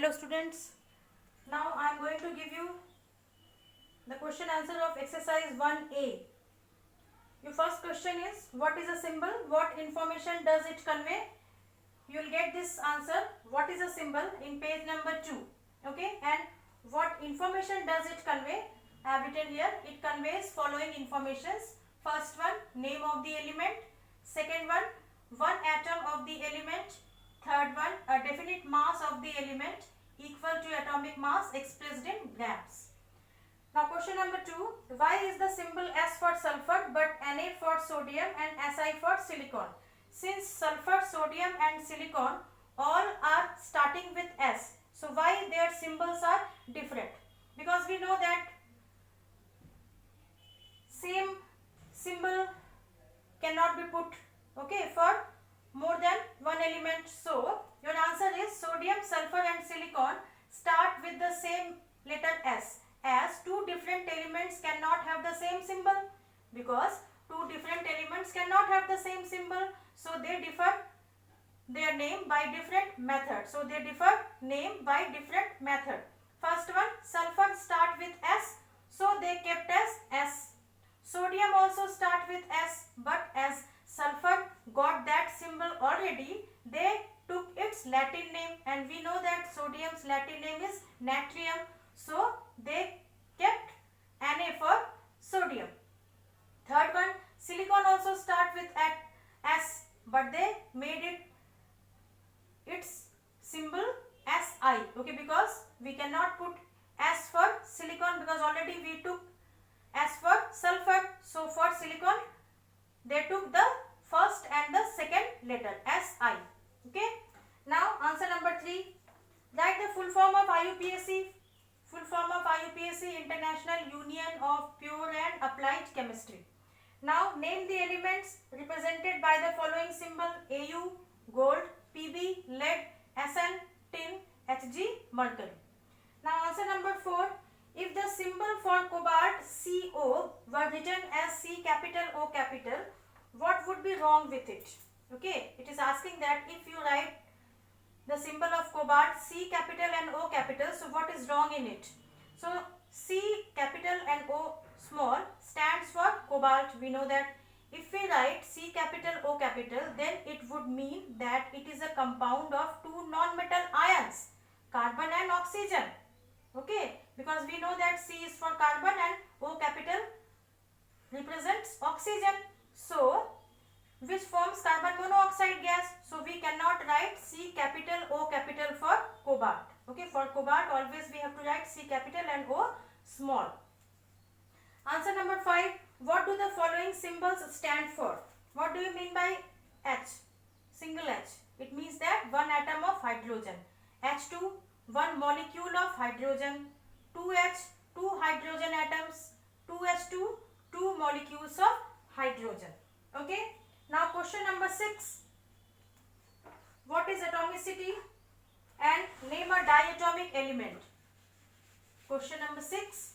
Hello students, now I am going to give you the question answer of exercise 1A. Your first question is, what is a symbol? What information does it convey? You will get this answer, what is a symbol, in page number 2. Okay, and what information does it convey? I have written here, it conveys following informations. First one, name of the element. Second one atom of the element. Third one, a definite mass of the element equal to atomic mass expressed in grams. Now question number 2, why is the symbol S for sulfur but Na for sodium and Si for silicon? Since sulfur, sodium and silicon all are starting with S, so why their symbols are different? Because we know that same symbol cannot be put, okay, for more than one element. So your answer is sodium, sulfur and silicon start with the same letter S, as two different elements cannot have the same symbol, because two different elements cannot have the same symbol, so they differ their name by different method. So they differ name by different method. First one, sulfur start with S, so they kept as S. Sodium also start with S, but as sulfur got that symbol already, they took its Latin name, and we know that sodium's Latin name is natrium, so they kept Na for sodium. Third one, silicon also start with S, but they made its symbol Si, okay, because we cannot put S for silicon because already we took S for sulfur. So for silicon they took the first and the second letter Si. Okay. Now answer number 3. Write the full form of IUPAC. Full form of IUPAC, International Union of Pure and Applied Chemistry. Now name the elements represented by the following symbol: Au, gold; Pb, lead; Sn, tin; Hg, mercury. Now answer number 4. If the symbol for cobalt Co were written as C capital O capital, what would be wrong with it? Okay, it is asking that if you write the symbol of cobalt C capital and O capital, so what is wrong in it? So C capital and O small stands for cobalt. We know that if we write C capital O capital, then it would mean that it is a compound of two non-metal ions, carbon and oxygen. Okay, because we know that C is for carbon and O capital represents oxygen. So which forms carbon monoxide gas, so we cannot write C capital O capital for cobalt. Okay, for cobalt always we have to write C capital and O small. Answer number 5. What do the following symbols stand for? What do you mean by H? Single H. It means that one atom of hydrogen. H2, one molecule of hydrogen. 2H, two hydrogen atoms. 2H2, two molecules of hydrogen. Okay. Now question number 6. What is atomicity? And name a diatomic element. Question number 6.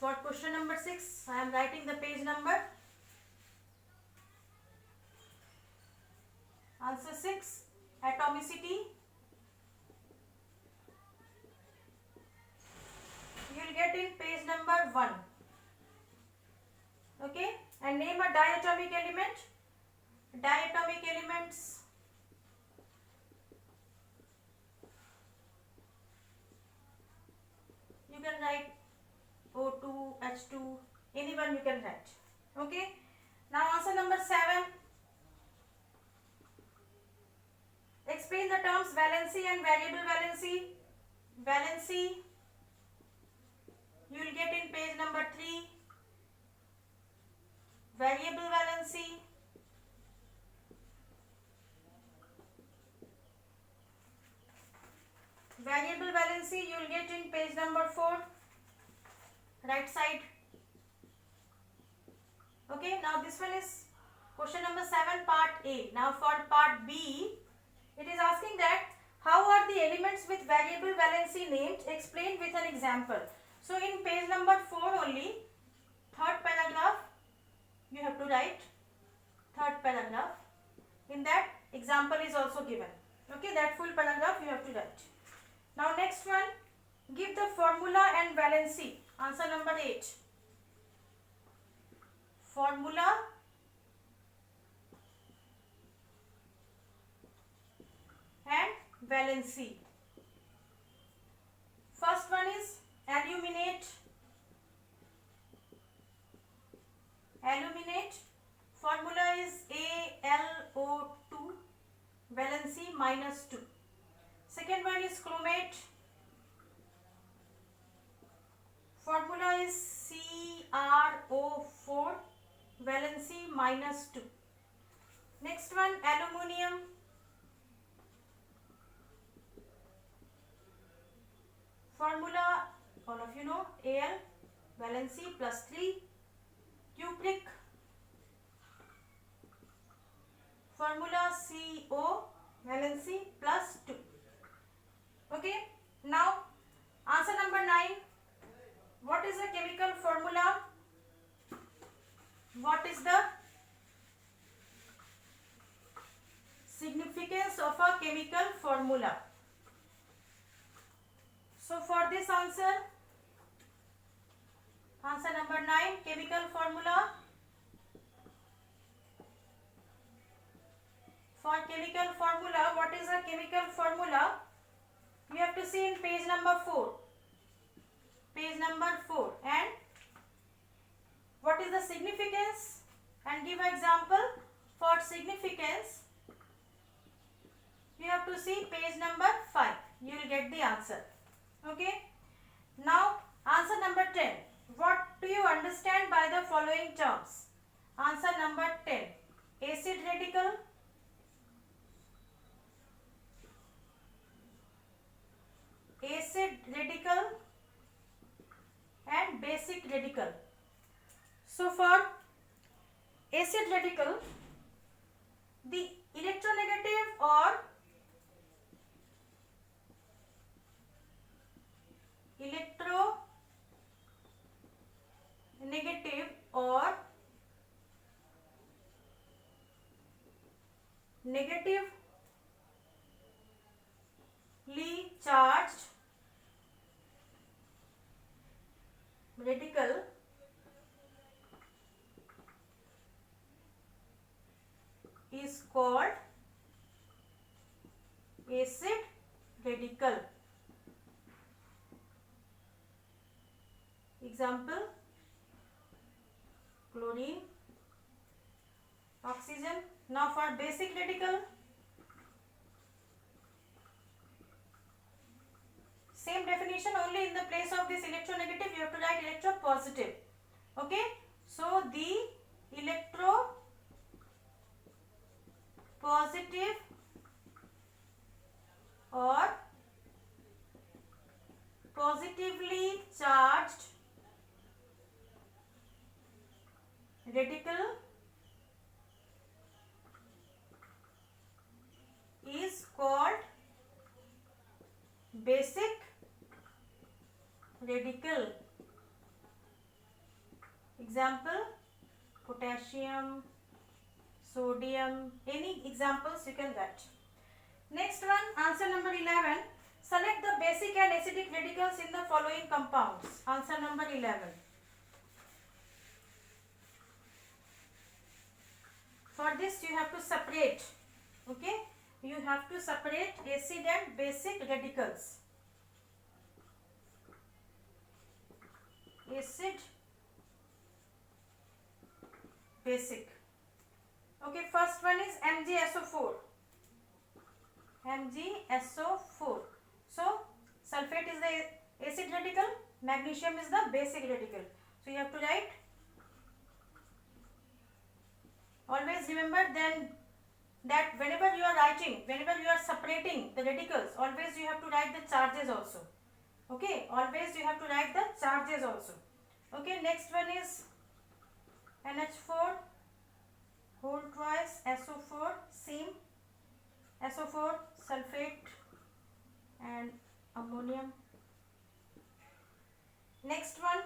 For question number 6, I am writing the page number. Answer 6, atomicity. You will get in page number 1. Okay, and name a diatomic element. Diatomic elements. You can write O2, H2, anyone you can write. Okay. Now answer number 7. Explain the terms valency and variable valency. Valency, you will get in page number 3. Variable valency. Variable valency you will get in page number 4. Right side. Okay, now this one is question number 7 part A. Now for part B, it is asking that how are the elements with variable valency named? Explain with an example. So in page number 4 only, third paragraph, write third paragraph. In that, example is also given. Okay, that full paragraph you have to write. Now next one, give the formula and valency. Answer number 8. Formula and valency. First one is aluminate. Aluminate. Formula is AlO2. Valency -2. Second one is chromate. Formula is CrO4. Valency -2. Next one, aluminium. Formula, all of you know, Al, valency +3. Cupric. Formula CO, valency +2. Okay. Now, answer number 9. What is the chemical formula? What is the significance of a chemical formula? So for this answer number 9, chemical formula. For chemical formula, what is a chemical formula? You have to see in page number 4. Page number 4. And what is the significance? And give example. For significance, you have to see page number 5. You will get the answer. Okay. Now, answer number 10. What do you understand by the following terms? Answer number 10. Acid radical. Acid radical and basic radical. So for acid radical, the electronegative or negatively charged radical is called acid radical. Example, chlorine, oxygen. Now for basic radical, same definition, only in the place of this electronegative you have to write electropositive. Okay, so the electropositive or positively charged radical is called basic radical. Example, potassium, sodium, any examples you can get. Next one, answer number 11. Select the basic and acidic radicals in the following compounds. Answer number 11. For this you have to separate. Okay, you have to separate acid and basic radicals. Acid, basic. Okay, first one is MgSO4. MgSO4. So sulfate is the acid radical, magnesium is the basic radical. So you have to write. Always remember then that whenever you are writing, whenever you are separating the radicals, always you have to write the charges also. Okay, always you have to write the charges also. Okay, next one is NH4 whole twice, SO4 same, SO4 sulfate and ammonium. Next one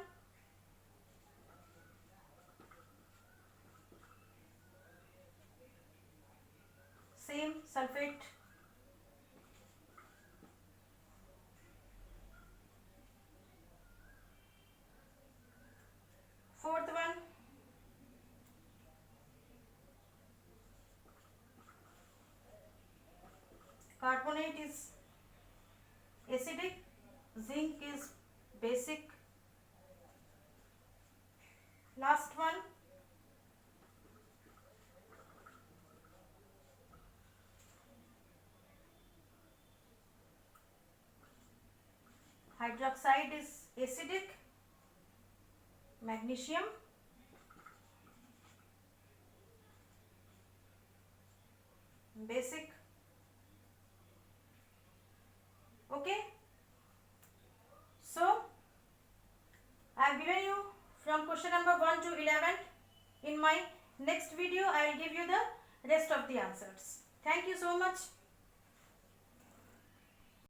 carbonate is acidic, zinc is basic. Last one, hydroxide is acidic, magnesium basic. Okay, so I have given you from question number 1 to 11. In my next video I will give you the rest of the answers. Thank you so much.